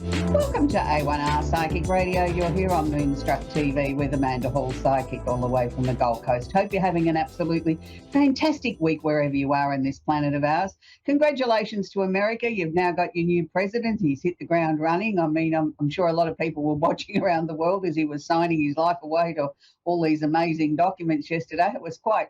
Welcome to A1R Psychic Radio. You're here on Moonstruck TV with Amanda Hall, Psychic, all the way from the Gold Coast. Hope you're having an absolutely fantastic week wherever you are in this planet of ours. Congratulations to America. You've now got your new president. He's hit the ground running. I mean, I'm sure a lot of people were watching around the world as he was signing his life away to all these amazing documents yesterday. It was quite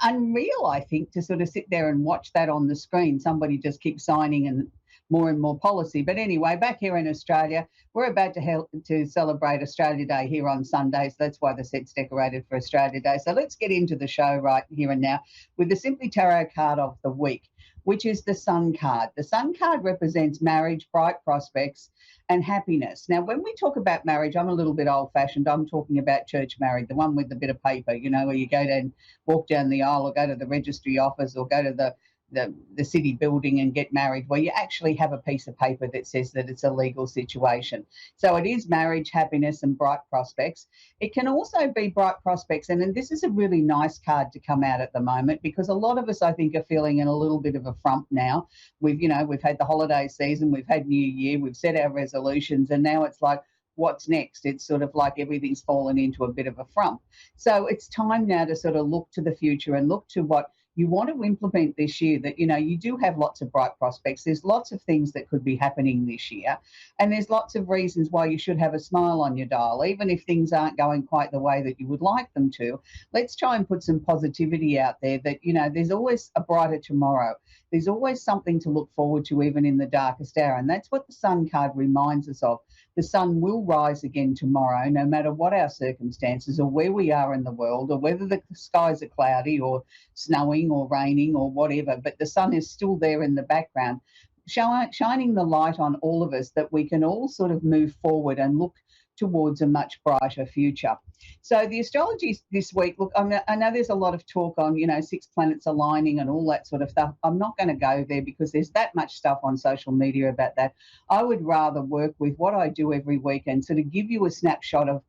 unreal, I think, to sort of sit there and watch that on the screen. Somebody just keeps signing and more policy. But anyway, back here in Australia, we're about to celebrate Australia Day here on Sunday. So that's why the set's decorated for Australia Day. So let's get into the show right here and now with the Simply Tarot card of the week, which is the Sun card. The Sun card represents marriage, bright prospects, and happiness. Now, when we talk about marriage, I'm a little bit old-fashioned. I'm talking about church married, the one with the bit of paper, you know, where you go down, walk down the aisle or go to the registry office or go to the city building and get married, where you actually have a piece of paper that says that it's a legal situation. So it is marriage, happiness, and bright prospects. It can also be bright prospects, and this is a really nice card to come out at the moment because a lot of us, I think, are feeling in a little bit of a frump now. We've had the holiday season, we've had New Year, we've set our resolutions, and now it's like, what's next? It's sort of like everything's fallen into a bit of a frump. So it's time now to sort of look to the future and look to what you want to implement this year, that, you know, you do have lots of bright prospects. There's lots of things that could be happening this year. And there's lots of reasons why you should have a smile on your dial, even if things aren't going quite the way that you would like them to. Let's try and put some positivity out there that, you know, there's always a brighter tomorrow. There's always something to look forward to, even in the darkest hour. And that's what the Sun card reminds us of. The sun will rise again tomorrow, no matter what our circumstances or where we are in the world or whether the skies are cloudy or snowing or raining or whatever. But the sun is still there in the background, shining the light on all of us, that we can all sort of move forward and look towards a much brighter future. So the astrology this week, look, I know there's a lot of talk on, you know, 6 planets aligning and all that sort of stuff. I'm not going to go there because there's that much stuff on social media about that. I would rather work with what I do every week and sort of give you a snapshot of,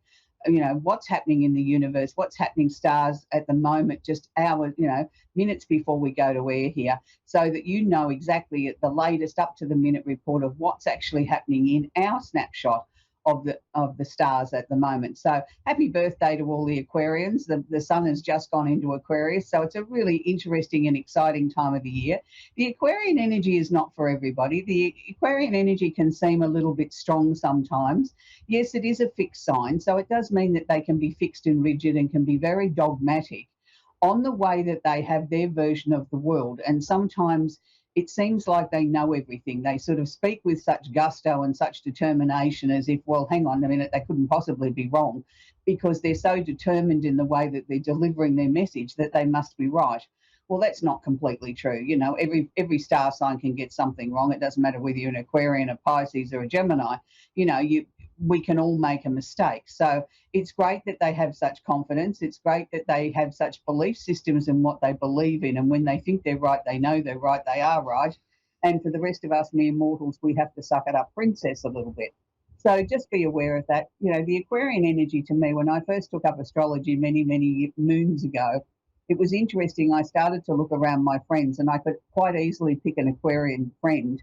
you know, what's happening in the universe, what's happening stars at the moment, just hours, you know, minutes before we go to air here, so that you know exactly at the latest up to the minute report of what's actually happening in our snapshot of the stars at the moment. So happy birthday to all the Aquarians. The sun has just gone into Aquarius, so it's a really interesting and exciting time of the year. The Aquarian energy is not for everybody. The Aquarian energy can seem a little bit strong sometimes. Yes, it is a fixed sign, so it does mean that they can be fixed and rigid and can be very dogmatic on the way that they have their version of the world. And sometimes it seems like they know everything. They sort of speak with such gusto and such determination, as if, well, hang on a minute, they couldn't possibly be wrong, because they're so determined in the way that they're delivering their message that they must be right. Well, that's not completely true. You know, every star sign can get something wrong. It doesn't matter whether you're an Aquarian, a Pisces, or a Gemini. You know, we can all make a mistake. So it's great that they have such confidence. It's great that they have such belief systems in what they believe in. And when they think they're right, they know they're right, they are right. And for the rest of us mere mortals, we have to suck it up princess a little bit. So just be aware of that. You know, the Aquarian energy, to me, when I first took up astrology many, many moons ago, it was interesting. I started to look around my friends, and I could quite easily pick an Aquarian friend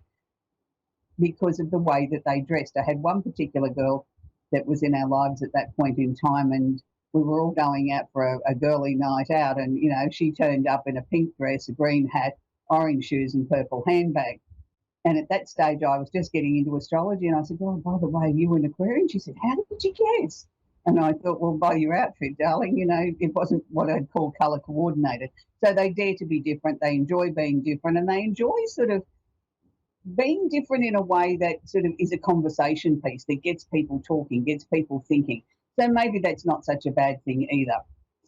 because of the way that they dressed. I had one particular girl that was in our lives at that point in time, and we were all going out for a girly night out, and, you know, she turned up in a pink dress, a green hat, orange shoes, and purple handbag. And at that stage, I was just getting into astrology, and I said, oh, by the way, you were an Aquarian? She said, how did you guess? And I thought, well, by your outfit, darling, you know, it wasn't what I'd call colour coordinated. So they dare to be different. They enjoy being different, and they enjoy sort of being different in a way that sort of is a conversation piece that gets people talking, gets people thinking. So maybe that's not such a bad thing either.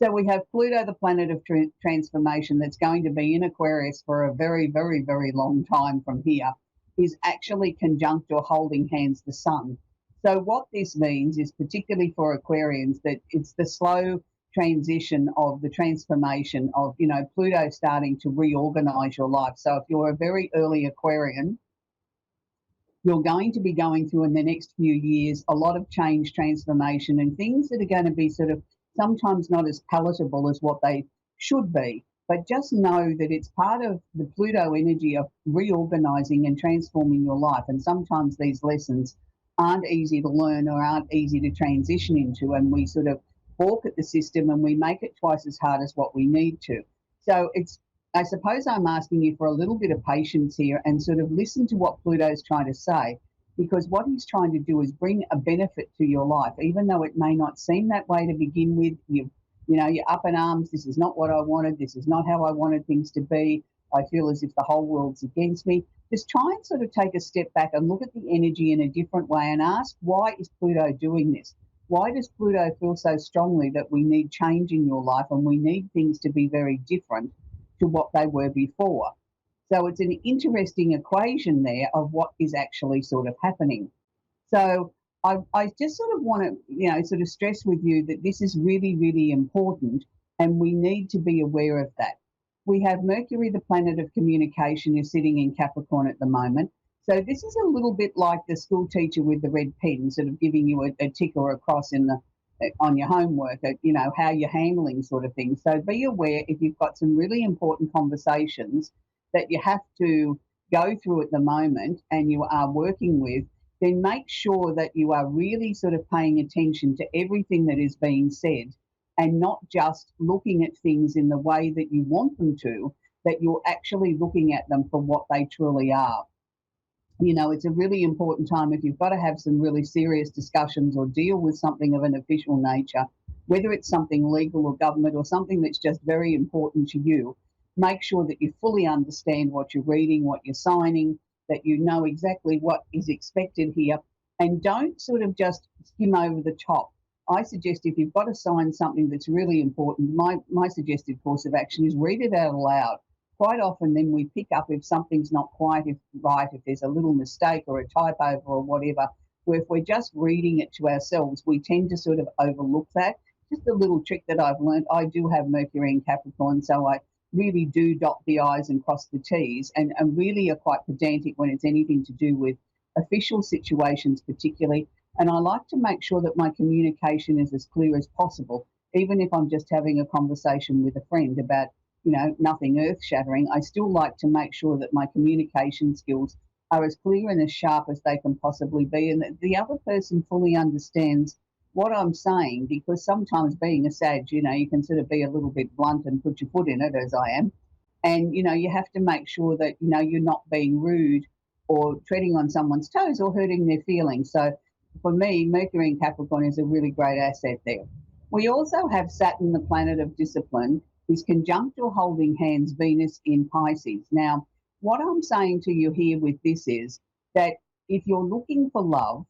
So we have Pluto, the planet of transformation, that's going to be in Aquarius for a very, very, very long time from here, is actually conjunct or holding hands the sun. So what this means is, particularly for Aquarians, that it's the slow transition of the transformation of, you know, Pluto starting to reorganize your life. So if you're a very early Aquarian, you're going to be going through in the next few years a lot of change, transformation, and things that are going to be sort of sometimes not as palatable as what they should be. But just know that it's part of the Pluto energy of reorganizing and transforming your life. And sometimes these lessons aren't easy to learn or aren't easy to transition into. And we sort of balk at the system and we make it twice as hard as what we need to. So I suppose I'm asking you for a little bit of patience here and sort of listen to what Pluto's trying to say, because what he's trying to do is bring a benefit to your life, even though it may not seem that way to begin with. You're up in arms. This is not what I wanted. This is not how I wanted things to be. I feel as if the whole world's against me. Just try and sort of take a step back and look at the energy in a different way and ask, why is Pluto doing this? Why does Pluto feel so strongly that we need change in your life and we need things to be very different to what they were before? So it's an interesting equation there of what is actually sort of happening. So I just sort of want to, sort of stress with you that this is really, really important and we need to be aware of that. We have Mercury, the planet of communication, is sitting in Capricorn at the moment. So this is a little bit like the school teacher with the red pen, sort of giving you a tick or a cross on your homework, how you're handling sort of things. So be aware if you've got some really important conversations that you have to go through at the moment and you are working with, then make sure that you are really sort of paying attention to everything that is being said and not just looking at things in the way that you want them to, that you're actually looking at them for what they truly are. It's a really important time if you've got to have some really serious discussions or deal with something of an official nature, whether it's something legal or government or something that's just very important to you. Make sure that you fully understand what you're reading, what you're signing, that you know exactly what is expected here, and don't sort of just skim over the top. I suggest if you've got to sign something that's really important, my suggested course of action is read it out aloud. Quite often then we pick up if something's not quite right, if there's a little mistake or a typo or whatever, where if we're just reading it to ourselves, we tend to sort of overlook that. Just a little trick that I've learned, I do have Mercury in Capricorn, so I really do dot the I's and cross the T's and really are quite pedantic when it's anything to do with official situations particularly. And I like to make sure that my communication is as clear as possible, even if I'm just having a conversation with a friend about nothing earth-shattering. I still like to make sure that my communication skills are as clear and as sharp as they can possibly be, and that the other person fully understands what I'm saying, because sometimes being a Sag, you can sort of be a little bit blunt and put your foot in it, as I am. And, you have to make sure that, you're not being rude or treading on someone's toes or hurting their feelings. So for me, Mercury in Capricorn is a really great asset there. We also have Saturn, the planet of discipline, is conjunct or holding hands Venus in Pisces. Now, what I'm saying to you here with this is that if you're looking for love,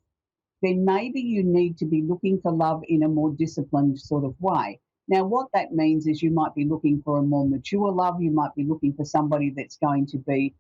then maybe you need to be looking for love in a more disciplined sort of way. Now, what that means is you might be looking for a more mature love. You might be looking for somebody that's going to be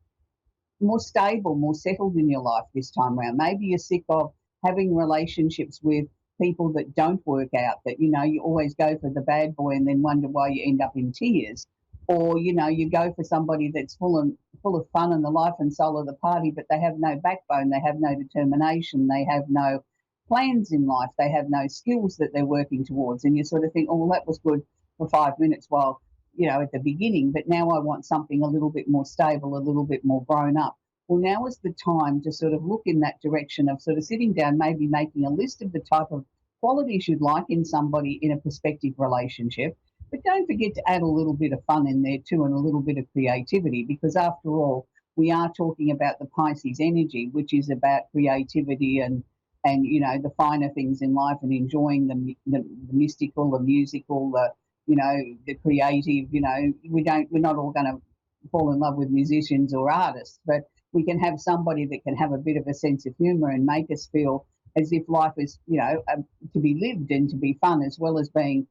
more stable, more settled in your life this time around. Maybe you're sick of having relationships with people that don't work out, that, you always go for the bad boy and then wonder why you end up in tears. Or, you go for somebody that's full of fun and the life and soul of the party, but they have no backbone, they have no determination, they have no plans in life, they have no skills that they're working towards. And you sort of think, oh, well, that was good for 5 minutes while, at the beginning, but now I want something a little bit more stable, a little bit more grown up. Well, now is the time to sort of look in that direction of sort of sitting down, maybe making a list of the type of qualities you'd like in somebody in a prospective relationship. But don't forget to add a little bit of fun in there too, and a little bit of creativity, because after all, we are talking about the Pisces energy, which is about creativity and the finer things in life and enjoying the mystical, the musical, the creative. We're not all going to fall in love with musicians or artists, but we can have somebody that can have a bit of a sense of humor and make us feel as if life is, to be lived and to be fun, as well as being,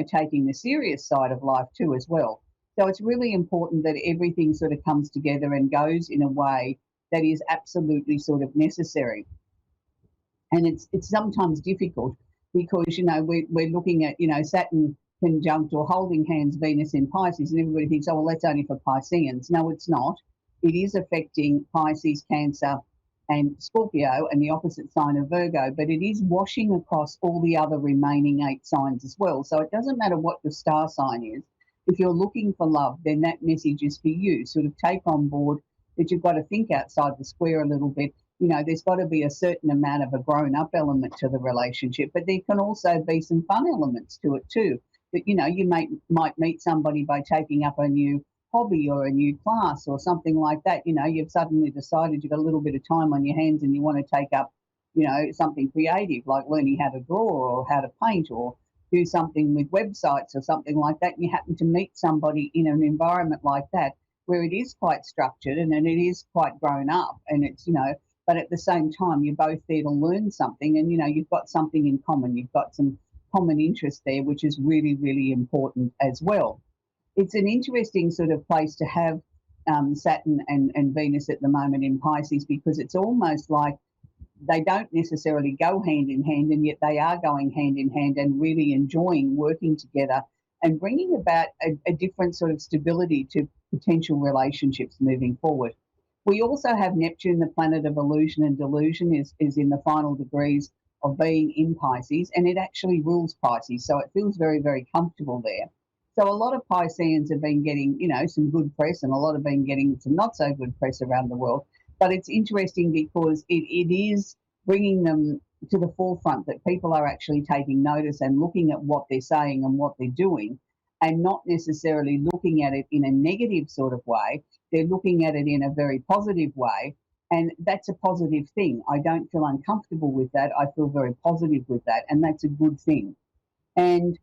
taking the serious side of life too as well. So it's really important that everything sort of comes together and goes in a way that is absolutely sort of necessary. And it's sometimes difficult because, we're looking at, Saturn conjunct or holding hands Venus in Pisces, and everybody thinks, oh, well, that's only for Pisceans. No, it's not. It is affecting Pisces, Cancer, and Scorpio, and the opposite sign of Virgo, but it is washing across all the other remaining 8 signs as well. So it doesn't matter what your star sign is. If you're looking for love, then that message is for you. Sort of take on board that you've got to think outside the square a little bit. You know, there's got to be a certain amount of a grown up element to the relationship, but there can also be some fun elements to it too. That, you know, you might meet somebody by taking up a new hobby or a new class or something like that. You know, you've suddenly decided you've got a little bit of time on your hands and you want to take up, you know, something creative like learning how to draw or how to paint or do something with websites or something like that. And you happen to meet somebody in an environment like that where it is quite structured and it is quite grown up and it's, you know, but at the same time, you're both there to learn something and, you know, you've got something in common. You've got some common interest there, which is really, really important as well. It's an interesting sort of place to have Saturn and Venus at the moment in Pisces because it's almost like they don't necessarily go hand in hand, and yet they are going hand in hand and really enjoying working together and bringing about a different sort of stability to potential relationships moving forward. We also have Neptune, the planet of illusion and delusion, is in the final degrees of being in Pisces, and it actually rules Pisces, so it feels very, very comfortable there. So a lot of Pisceans have been getting, you know, some good press, and a lot have been getting some not so good press around the world. But it's interesting because it is bringing them to the forefront that people are actually taking notice and looking at what they're saying and what they're doing, and not necessarily looking at it in a negative sort of way. They're looking at it in a very positive way. And that's a positive thing. I don't feel uncomfortable with that. I feel very positive with that. And that's a good thing. And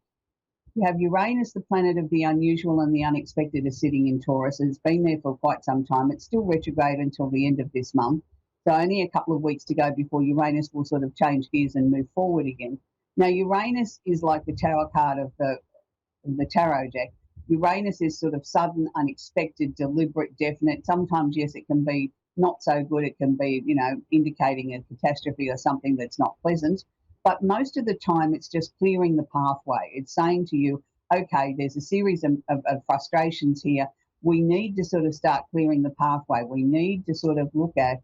you have Uranus, the planet of the unusual and the unexpected, is sitting in Taurus. It's been there for quite some time. It's still retrograde until the end of this month. So only a couple of weeks to go before Uranus will sort of change gears and move forward again. Now, Uranus is like the tower card of the tarot deck. Uranus is sort of sudden, unexpected, deliberate, definite. Sometimes, yes, it can be not so good. It can be, you know, indicating a catastrophe or something that's not pleasant. But most of the time, it's just clearing the pathway. It's saying to you, okay, there's a series of frustrations here. We need to sort of start clearing the pathway. We need to sort of look at,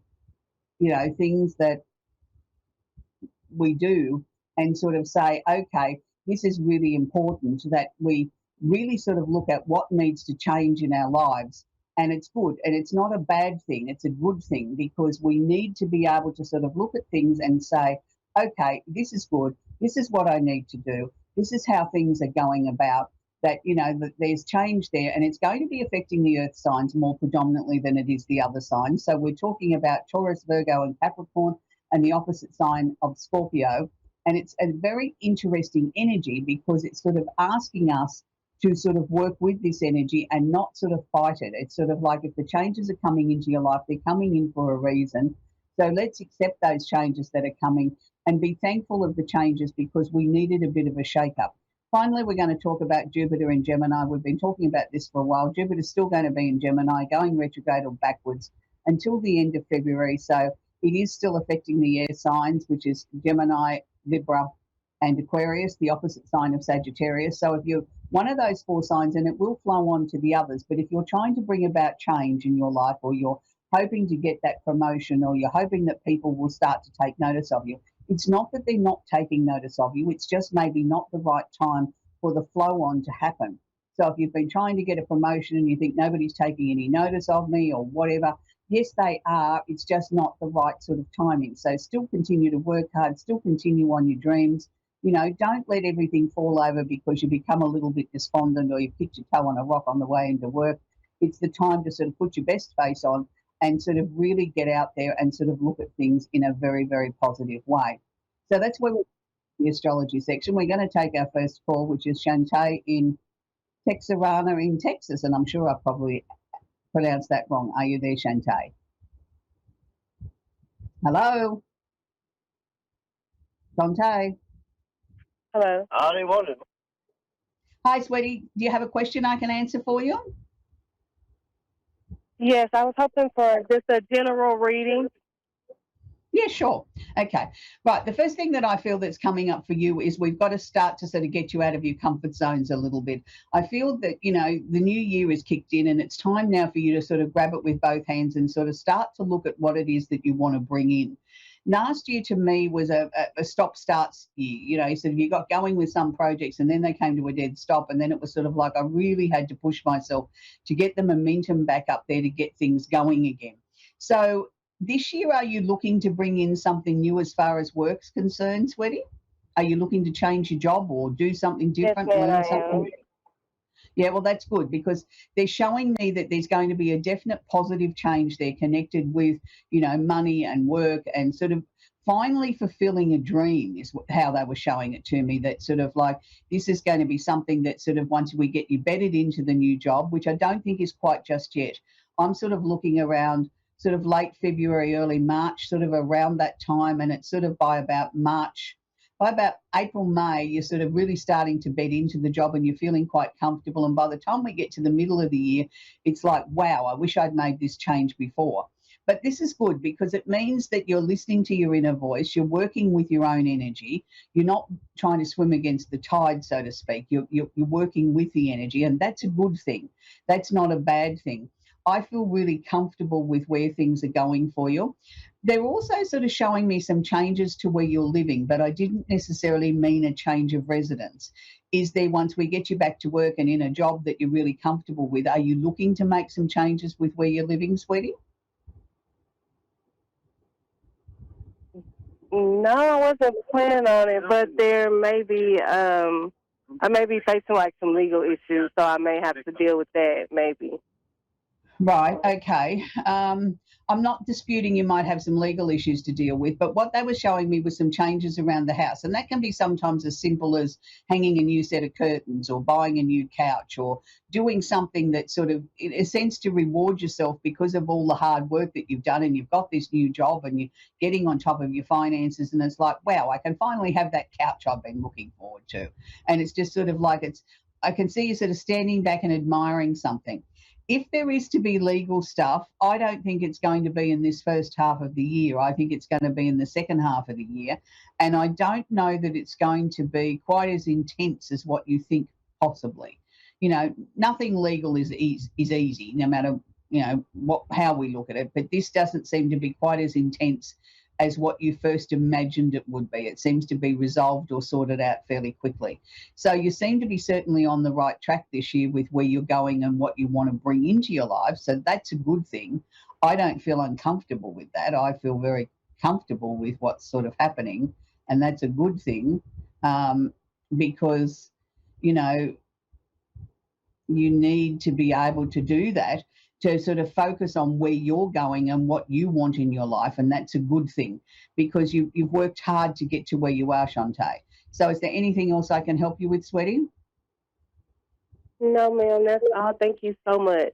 you know, things that we do and sort of say, okay, this is really important that we really sort of look at what needs to change in our lives. And it's good. And it's not a bad thing. It's a good thing because we need to be able to sort of look at things and say, okay, this is good. This is what I need to do. This is how things are going about. That, you know, that there's change there and it's going to be affecting the earth signs more predominantly than it is the other signs. So we're talking about Taurus, Virgo and Capricorn and the opposite sign of Scorpio. And it's a very interesting energy because it's sort of asking us to sort of work with this energy and not sort of fight it. It's sort of like if the changes are coming into your life, they're coming in for a reason. So let's accept those changes that are coming and be thankful of the changes because we needed a bit of a shake-up. Finally, we're going to talk about Jupiter in Gemini. We've been talking about this for a while. Jupiter's still going to be in Gemini, going retrograde or backwards until the end of February. So it is still affecting the air signs, which is Gemini, Libra, and Aquarius, the opposite sign of Sagittarius. So if you're one of those four signs, and it will flow on to the others, but if you're trying to bring about change in your life or you're hoping to get that promotion or you're hoping that people will start to take notice of you, it's not that they're not taking notice of you. It's just maybe not the right time for the flow on to happen. So if you've been trying to get a promotion and you think nobody's taking any notice of me or whatever, yes, they are. It's just not the right sort of timing. So still continue to work hard, still continue on your dreams. You know, don't let everything fall over because you become a little bit despondent or you picked your toe on a rock on the way into work. It's the time to sort of put your best face on and sort of really get out there and sort of look at things in a very, very positive way. So that's where we're in the astrology section. We're going to take our first call, which is Shantae in Texarkana in Texas, and I'm sure I probably pronounced that wrong. Are you there, Shantae? Hello? Shantae? Hello. I only wanted. Hi, sweetie. Do you have a question I can answer for you? Yes, I was hoping for just a general reading. Yeah, sure. Okay. Right. The first thing that I feel that's coming up for you is we've got to start to sort of get you out of your comfort zones a little bit. I feel that, you know, the new year is kicked in and it's time now for you to sort of grab it with both hands and sort of start to look at what it is that you want to bring in. last year to me was a stop-start year. You know, sort of you got going with some projects and then they came to a dead stop, and then it was sort of like I really had to push myself to get the momentum back up there to get things going again. So this year, are you looking to bring in something new as far as work's concerned, Sweetie? Are you looking to change your job or do something Yes, different, ma'am, I learn something? am. Yeah, well, that's good because they're showing me that there's going to be a definite positive change there connected with, you know, money and work and sort of finally fulfilling a dream is how they were showing it to me. That sort of like this is going to be something that sort of once we get you bedded into the new job, which I don't think is quite just yet. I'm sort of looking around sort of late February, early March, sort of around that time, and it's sort of by about March by about April, May, you're sort of really starting to bed into the job and you're feeling quite comfortable. And by the time we get to the middle of the year, it's like, wow, I wish I'd made this change before. But this is good because it means that you're listening to your inner voice, you're working with your own energy, you're not trying to swim against the tide, so to speak. You're working with the energy, and that's a good thing. That's not a bad thing. I feel really comfortable with where things are going for you. They're also sort of showing me some changes to where you're living, but I didn't necessarily mean a change of residence. Is there, once we get you back to work and in a job that you're really comfortable with, are you looking to make some changes with where you're living, sweetie? No, I wasn't planning on it, but there may be, I may be facing like some legal issues, so I may have to deal with that maybe. Right, okay. I'm not disputing you might have some legal issues to deal with, but what they were showing me was some changes around the house. And that can be sometimes as simple as hanging a new set of curtains or buying a new couch or doing something that sort of, in a sense, to reward yourself because of all the hard work that you've done and you've got this new job and you're getting on top of your finances. And it's like, wow, I can finally have that couch I've been looking forward to. And it's just sort of like I can see you sort of standing back and admiring something. If there is to be legal stuff, I don't think it's going to be in this first half of the year. I think it's going to be in the second half of the year. And I don't know that it's going to be quite as intense as what you think possibly. You know, nothing legal is easy, no matter, you know, how we look at it. But this doesn't seem to be quite as intense as what you first imagined it would be. It seems to be resolved or sorted out fairly quickly. So you seem to be certainly on the right track this year with where you're going and what you want to bring into your life. So that's a good thing. I don't feel uncomfortable with that. I feel very comfortable with what's sort of happening, and that's a good thing because, you know, you need to be able to do that, to sort of focus on where you're going and what you want in your life. And that's a good thing because you've worked hard to get to where you are, Shantae. So is there anything else I can help you with, sweetie? No, ma'am, that's all. Thank you so much.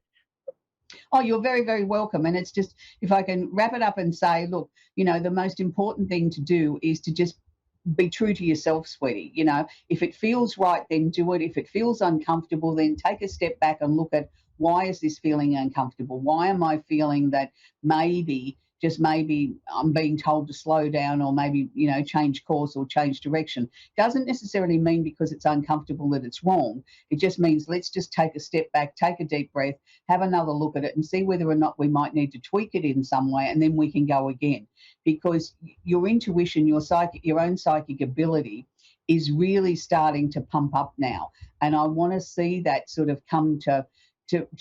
Oh, you're very, very welcome. And it's just, if I can wrap it up and say, look, you know, the most important thing to do is to just be true to yourself, sweetie. You know, if it feels right, then do it. If it feels uncomfortable, then take a step back and look at, why is this feeling uncomfortable? Why am I feeling that maybe, just maybe, I'm being told to slow down or maybe, you know, change course or change direction? Doesn't necessarily mean because it's uncomfortable that it's wrong. It just means let's just take a step back, take a deep breath, have another look at it and see whether or not we might need to tweak it in some way, and then we can go again. Because your intuition, your own psychic ability is really starting to pump up now. And I want to see that sort of come to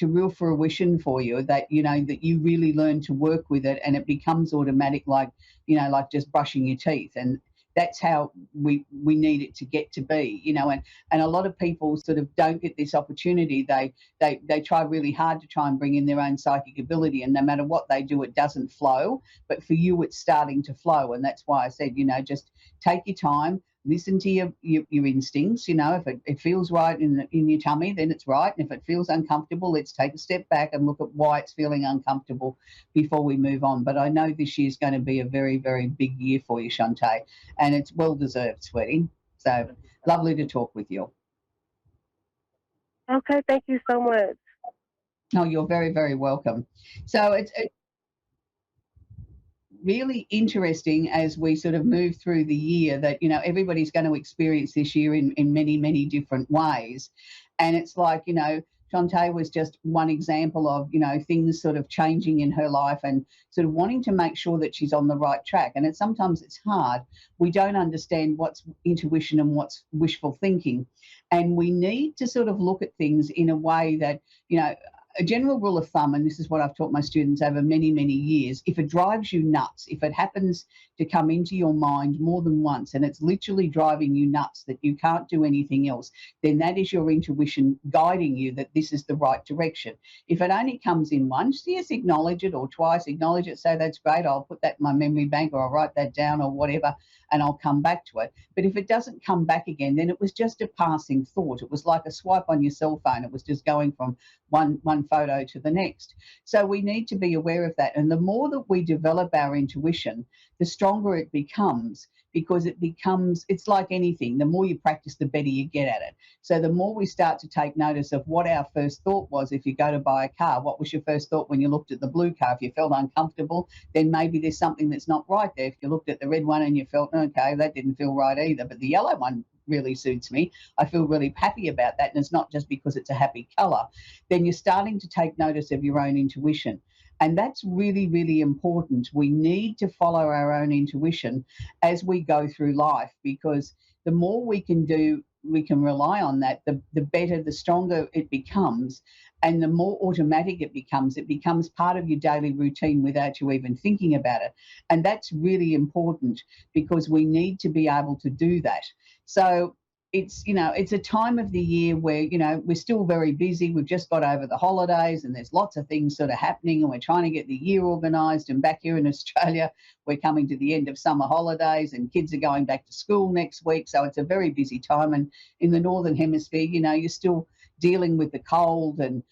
real fruition for you, that, you know, that you really learn to work with it and it becomes automatic, like, you know, like just brushing your teeth. And that's how we need it to get to be, you know, and a lot of people sort of don't get this opportunity. They try really hard to try and bring in their own psychic ability, and no matter what they do, it doesn't flow. But for you, it's starting to flow. And that's why I said, you know, just take your time, listen to your instincts. You know, if it feels right in your tummy, then it's right. And if it feels uncomfortable, let's take a step back and look at why it's feeling uncomfortable before we move on. But I know this year's going to be a very, very big year for you, Shantae, and it's well deserved, sweetie. So lovely to talk with you. Okay, thank you so much. Oh, you're very, very welcome. So it's really interesting as we sort of move through the year that, you know, everybody's going to experience this year in many, many different ways. And it's like, you know, Shantae was just one example of, things sort of changing in her life and sort of wanting to make sure that she's on the right track. And sometimes it's hard. We don't understand what's intuition and what's wishful thinking. And we need to sort of look at things in a way that, a general rule of thumb, and this is what I've taught my students over many, many years, if it drives you nuts, if it happens to come into your mind more than once and it's literally driving you nuts that you can't do anything else, then that is your intuition guiding you that this is the right direction. If it only comes in once, yes, acknowledge it, or twice, acknowledge it, say that's great, I'll put that in my memory bank, or I'll write that down, or whatever, and I'll come back to it. But if it doesn't come back again, then it was just a passing thought. It was like a swipe on your cell phone. It was just going from one photo to the next. So we need to be aware of that. And the more that we develop our intuition, the stronger it becomes, because it's like anything. The more you practice, the better you get at it. So the more we start to take notice of what our first thought was. If you go to buy a car, what was your first thought when you looked at the blue car? If you felt uncomfortable, then maybe there's something that's not right there. If you looked at the red one and you felt, okay, that didn't feel right either, but the yellow one really suits me, I feel really happy about that, and it's not just because it's a happy colour, then you're starting to take notice of your own intuition. And that's really, really important. We need to follow our own intuition as we go through life, because the more we can do, we can rely on that, the better, the stronger it becomes, and the more automatic it becomes part of your daily routine without you even thinking about it. And that's really important, because we need to be able to do that. So it's a time of the year where we're still very busy. We've just got over the holidays and there's lots of things sort of happening, and we're trying to get the year organised. And back here in Australia, we're coming to the end of summer holidays and kids are going back to school next week, so it's a very busy time. And in the Northern Hemisphere, you're still dealing with the cold and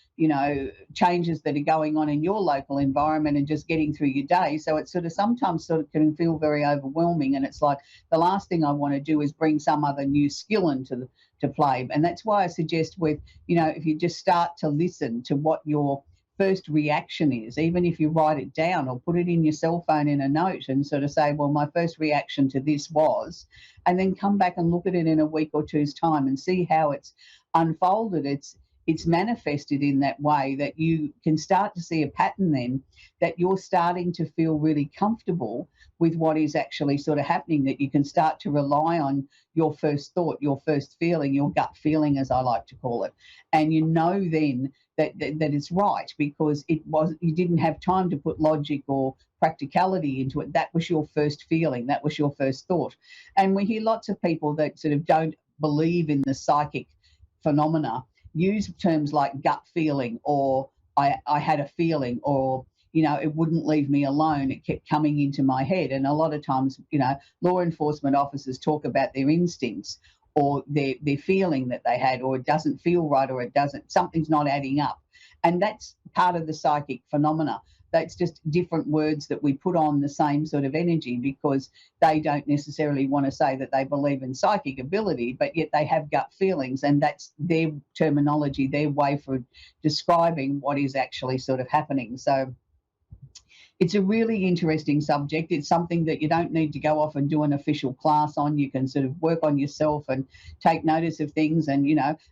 changes that are going on in your local environment and just getting through your day. So it's sometimes can feel very overwhelming, and it's like the last thing I want to do is bring some other new skill into to play. And that's why I suggest if you just start to listen to what your first reaction is, even if you write it down or put it in your cell phone in a note and sort of say, well, my first reaction to this was, and then come back and look at it in a week or two's time and see how it's unfolded. It's manifested in that way that you can start to see a pattern then, that you're starting to feel really comfortable with what is actually sort of happening, that you can start to rely on your first thought, your first feeling, your gut feeling, as I like to call it. And then that it's right, because you didn't have time to put logic or practicality into it. That was your first feeling, that was your first thought. And we hear lots of people that sort of don't believe in the psychic phenomena use terms like gut feeling, or I had a feeling, or it wouldn't leave me alone, it kept coming into my head. And a lot of times law enforcement officers talk about their instincts, or their feeling that they had, or it doesn't feel right, or something's not adding up. And that's part of the psychic phenomena. That's just different words that we put on the same sort of energy, because they don't necessarily want to say that they believe in psychic ability, but yet they have gut feelings, and that's their terminology, their way for describing what is actually sort of happening. So it's a really interesting subject. It's something that you don't need to go off and do an official class on. You can sort of work on yourself and take notice of things. And,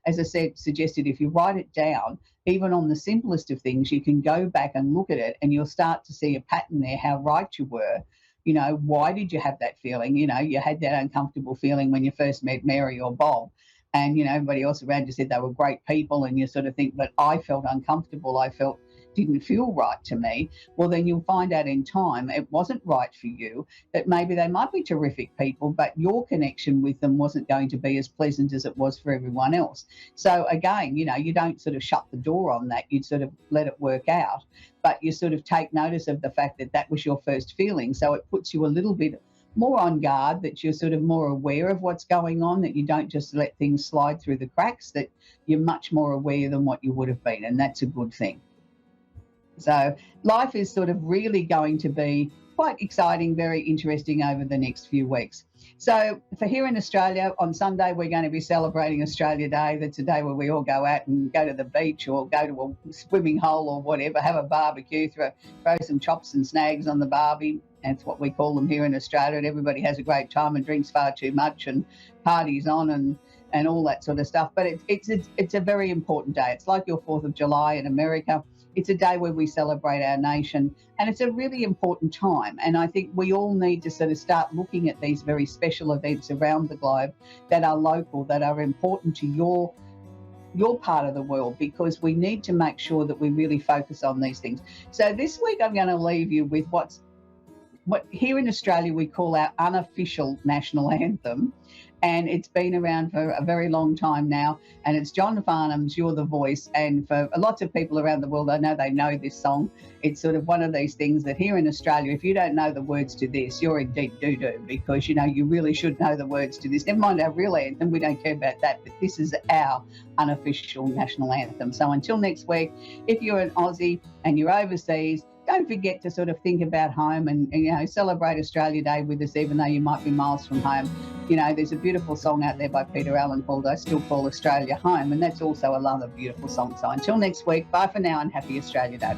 as I suggested, if you write it down, even on the simplest of things, you can go back and look at it and you'll start to see a pattern there, how right you were. Why did you have that feeling? You had that uncomfortable feeling when you first met Mary or Bob. And, everybody else around you said they were great people, and you sort of think, but I felt uncomfortable. Didn't feel right to me. Well, then you'll find out in time it wasn't right for you, that maybe they might be terrific people, but your connection with them wasn't going to be as pleasant as it was for everyone else. So again, you don't sort of shut the door on that. You sort of let it work out, but you sort of take notice of the fact that that was your first feeling. So it puts you a little bit more on guard, that you're sort of more aware of what's going on, that you don't just let things slide through the cracks, that you're much more aware than what you would have been, and that's a good thing. So life is sort of really going to be quite exciting, very interesting over the next few weeks. So for here in Australia, on Sunday, we're going to be celebrating Australia Day. That's a day where we all go out and go to the beach or go to a swimming hole or whatever, have a barbecue, throw some chops and snags on the barbie. That's what we call them here in Australia. And everybody has a great time and drinks far too much and parties on. and all that sort of stuff. But it's a very important day. It's like your 4th of July in America. It's a day where we celebrate our nation, and it's a really important time. And I think we all need to sort of start looking at these very special events around the globe that are local, that are important to your part of the world, because we need to make sure that we really focus on these things. So this week I'm going to leave you with what here in Australia we call our unofficial national anthem, and it's been around for a very long time now, and it's John Farnham's You're the Voice. And for lots of people around the world, I know they know this song. It's sort of one of these things that here in Australia, if you don't know the words to this, you're in deep doo-doo, because you really should know the words to this. Never mind our real anthem, we don't care about that, but this is our unofficial national anthem. So until next week, if you're an Aussie and you're overseas, don't forget to sort of think about home and celebrate Australia Day with us, even though you might be miles from home. There's a beautiful song out there by Peter Allen called I Still Call Australia Home, and that's also another beautiful song. So until next week, bye for now and happy Australia Day.